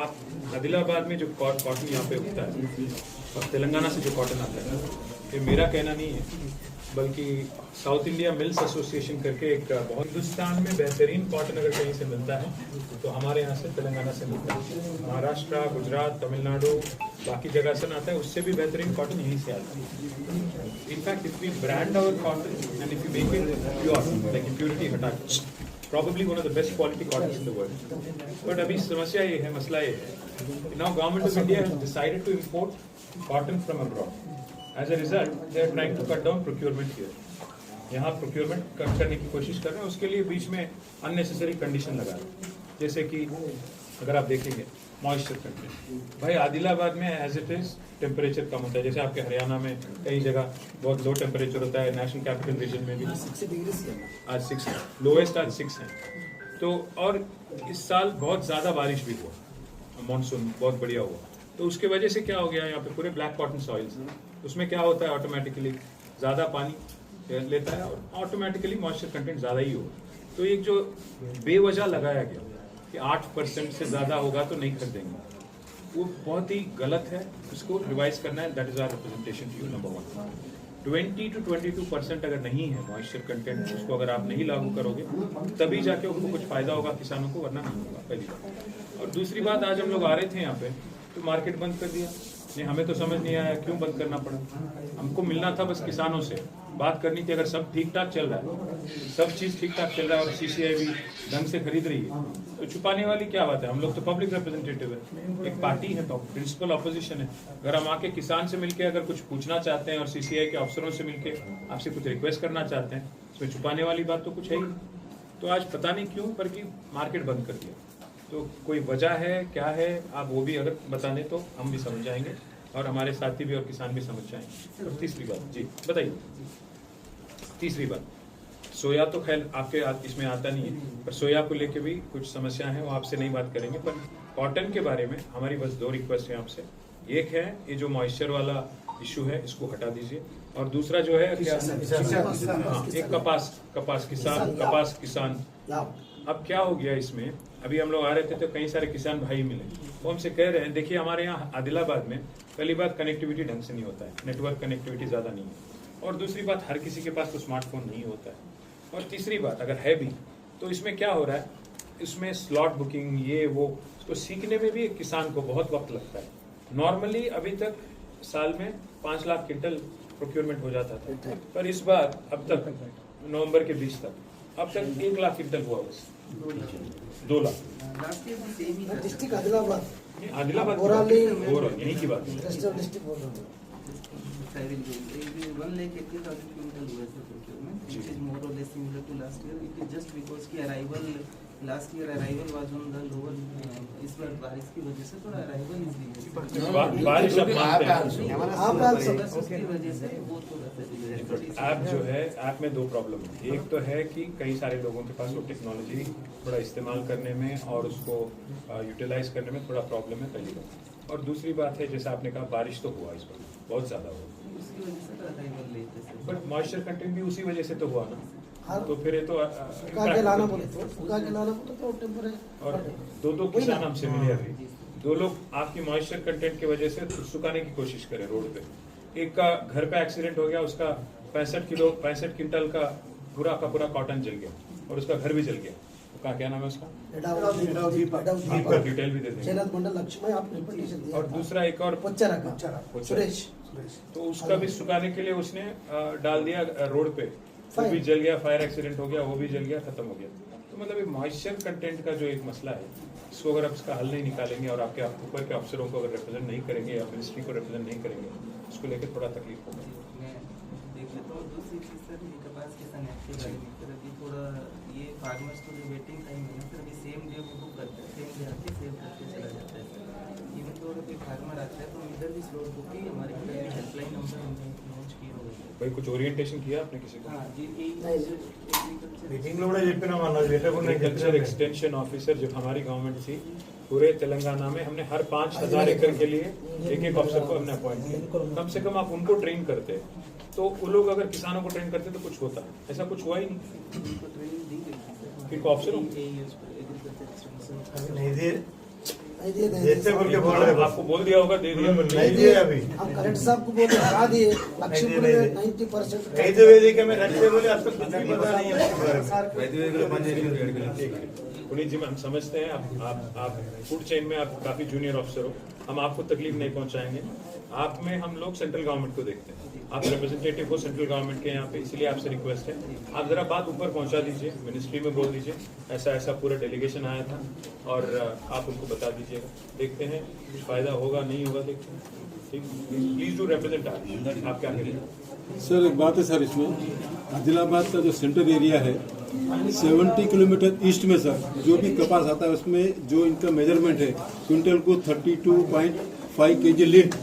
आप आदिलाबाद में जो कॉटन यहाँ पे उगता है और तेलंगाना से जो कॉटन आता है, ये मेरा कहना नहीं है, बल्कि साउथ इंडिया मिल्स एसोसिएशन करके एक बहुत हिंदुस्तान में बेहतरीन कॉटन अगर कहीं से मिलता है तो हमारे यहाँ से तेलंगाना से मिलता है। महाराष्ट्र, गुजरात, तमिलनाडु, बाकी जगह से आता है, उससे भी बेहतरीन कॉटन यहीं से आता है। In fact if we brand our cotton and if you make it pure, like impurity हटा के, probably one of the best quality cottons in the world. But अभी समस्या ये है, मसला ये है, now government of India has decided to import cotton from abroad. As a result, they are trying to cut down procurement here. यहाँ procurement कम करने की कोशिश कर रहे हैं, उसके लिए बीच में unnecessary condition लगा रहे हैं, जैसे कि अगर आप देखेंगे मॉइस्चर कंटेंट, भाई आदिलाबाद में एज इट इज टेम्परेचर कम होता है, जैसे आपके हरियाणा में कई जगह बहुत लो टेम्परेचर होता है, नेशनल कैपिटल रीजन में भी आज 6 है, लोएस्ट आज 6 है। तो और इस साल बहुत ज़्यादा बारिश भी हुआ, मानसून बहुत बढ़िया हुआ, तो उसके वजह से क्या हो गया, यहाँ पे पूरे ब्लैक कॉटन सॉइल्स, उसमें क्या होता है, ऑटोमेटिकली ज़्यादा पानी लेता है और ऑटोमेटिकली मॉइस्चर कंटेंट ज़्यादा ही होगा। तो एक जो बेवजह लगाया गया कि 8% से ज़्यादा होगा तो नहीं खरीदेंगे, वो बहुत ही गलत है, उसको रिवाइज करना है। That is our representation to you. Number 1, 20 to 22% अगर नहीं है मॉइस्चर कंटेंट, उसको अगर आप नहीं लागू करोगे तभी जाके उनको कुछ फायदा होगा किसानों को, वरना नहीं होगा, पहली बात। और दूसरी बात, आज हम लोग आ रहे थे यहाँ पे तो मार्केट बंद कर दिया, नहीं हमें तो समझ नहीं आया क्यों बंद करना पड़ा। हमको मिलना था बस किसानों से बात करनी थी, अगर सब ठीक ठाक चल रहा है, सब चीज़ ठीक ठाक चल रहा है और सीसीआई भी ढंग से खरीद रही है, तो छुपाने वाली क्या बात है। हम लोग तो पब्लिक रिप्रेजेंटेटिव है, एक पार्टी है, प्रिंसिपल ऑपोजिशन है। अगर हम आके किसान से मिलके अगर कुछ पूछना चाहते हैं और सीसीआई के अफसरों से मिलके आपसे कुछ रिक्वेस्ट करना चाहते हैं, इसमें छुपाने वाली बात तो कुछ है ही नहीं। तो आज पता नहीं क्यों पर कि मार्केट बंद कर दिया, तो कोई वजह है क्या है, आप वो भी अगर बता दें तो हम भी समझ जाएंगे और हमारे साथी भी और किसान भी समझ जाएंगे। और तीसरी बात, जी बताइए। तीसरी बात, सोया तो खैर आपके इसमें आता नहीं है, पर सोया को लेके भी कुछ समस्या है, वो आपसे नहीं बात करेंगे। पर कॉटन के बारे में हमारी बस 2 रिक्वेस्ट है आपसे। एक है ये जो मॉइस्चर वाला इशू है, इसको हटा दीजिए, और दूसरा जो है क्या, हाँ, एक कपास किसान। अब क्या हो गया इसमें, अभी हम लोग आ रहे थे तो कई सारे किसान भाई मिले, वो हमसे कह रहे हैं, देखिए हमारे यहाँ आदिलाबाद में पहली बात कनेक्टिविटी ढंग से नहीं होता है, नेटवर्क कनेक्टिविटी ज़्यादा नहीं है, और दूसरी बात हर किसी के पास तो स्मार्टफोन नहीं होता है, और तीसरी बात अगर है भी तो इसमें क्या हो रहा है, इसमें स्लॉट बुकिंग ये वो, उसको सीखने में भी एक किसान को बहुत वक्त लगता है। नॉर्मली अभी तक साल में 5 लाख क्विंटल प्रोक्योरमेंट हो जाता था, पर इस बार अब तक नवंबर के 20 तक अब तक 1 लाख क्विंटल हुआ, बस 2 लाख। डिस्ट्रिक्ट आदिलाबाद यही की बात है। Last year arrival was on the lower, इस बार बारिश की वजह से थोड़ा arrival is बारिश अब मानते हैं, ऐप जो है, ऐप में 2 प्रॉब्लम है। एक तो है कि कई सारे लोगों के पास वो टेक्नोलॉजी थोड़ा इस्तेमाल करने में और उसको यूटिलाइज करने में थोड़ा प्रॉब्लम है, पहली बात। और दूसरी बात है, जैसे आपने कहा बारिश तो हुआ इस बार बहुत ज़्यादा हुआ, बट मॉइस्चर कंटेंट भी उसी वजह से तो हुआ ना, तो फिर ये तो और 2 किसान हमसे मिले अभी, 2 लोग आपकी मॉइस्चर कंटेंट की वजह से सुखाने की कोशिश करें रोड पे। एक का घर पे एक्सीडेंट हो गया, उसका 65 क्विंटल का पूरा कॉटन जल गया और उसका घर भी जल गया। उसका क्या नाम है उसका, आपका डिटेल भी दे देंगे। और दूसरा एक और सुरेश, तो उसका भी सुखाने के लिए उसने डाल दिया रोड पे, वो भी जल गया, फायर एक्सीडेंट हो गया, वो भी जल गया, खत्म हो गया। तो मतलब ये मॉइस्चर कंटेंट का जो एक मसला है, इसको अगर आप इसका हल नहीं निकालेंगे और आपके ऊपर के अफसरों को अगर रिप्रेजेंट नहीं करेंगे या मिनिस्ट्री को रिप्रेजेंट नहीं करेंगे, उसको लेकर थोड़ा तकलीफ होगा। देख लेता हूँ दूसरी चीज़ सर, कपास के समय के बारे में सर, अभी थोड़ा ये फार्मर्स को जो वेटिंग टाइम है सर, अभी सेम डे वो बुक करते हैं, सेम डे आके सेल करके चला जाता है। इवन तो अगर कोई फार्मर आता है तो इधर भी स्लॉट बुकिंग, हमारे हेल्पलाइन नंबर हमने लॉन्च किया हुआ है। भाई कुछ ओरिएंटेशन किया आपने किसी को? एग्रीकल्चर एक्सटेंशन ऑफिसर जो हमारी गवर्नमेंट थी पूरे तेलंगाना में, हमने हर 5000 एकड़ के लिए एक अफसर को हमने अपॉइंट किया। कम से कम आप उनको ट्रेन करते तो वो लोग अगर किसानों को ट्रेन करते तो कुछ होता, ऐसा कुछ हुआ ही नहीं। फिर अफसर नहीं दिए जैसे बोल के बोल रहे हैं, आपको बोल दिया होगा, दे दिया पर नहीं नहीं दिए अभी। हम कलेक्टर साहब को बोले लगा दिए लक्ष्मीपुर नहीं में दिए। 90% कैसे वेदिक में रखते बोले अब तक कुछ भी पता नहीं है उसके बारे में। पुनीत जी, हम समझते हैं आप फूड चेन में आप काफी जूनियर ऑफिसर हो, हम आपको तकलीफ नहीं पहुंचाएंगे। आप में हम लोग सेंट्रल गवर्नमेंट को देखते हैं, आप रिप्रेजेंटेटिव हो सेंट्रल गवर्नमेंट के यहाँ पे, इसलिए आपसे रिक्वेस्ट है आप जरा बात ऊपर पहुंचा दीजिए, मिनिस्ट्री में बोल दीजिए ऐसा ऐसा पूरा डेलीगेशन आया था और आप उनको बता दीजिएगा। देखते हैं कुछ फायदा होगा नहीं होगा, देखते हैं। ठीक, प्लीज डू रिप्रेजेंट आप क्या करेंगे। सर एक बात है सर, इसमें आदिलाबाद का जो सेंट्रल एरिया है 70 किलोमीटर ईस्ट में सर जो भी कपास आता है उसमें जो इनका मेजरमेंट है क्विंटल को 32.5 kg लीड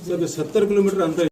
सर 70 किलोमीटर अंतर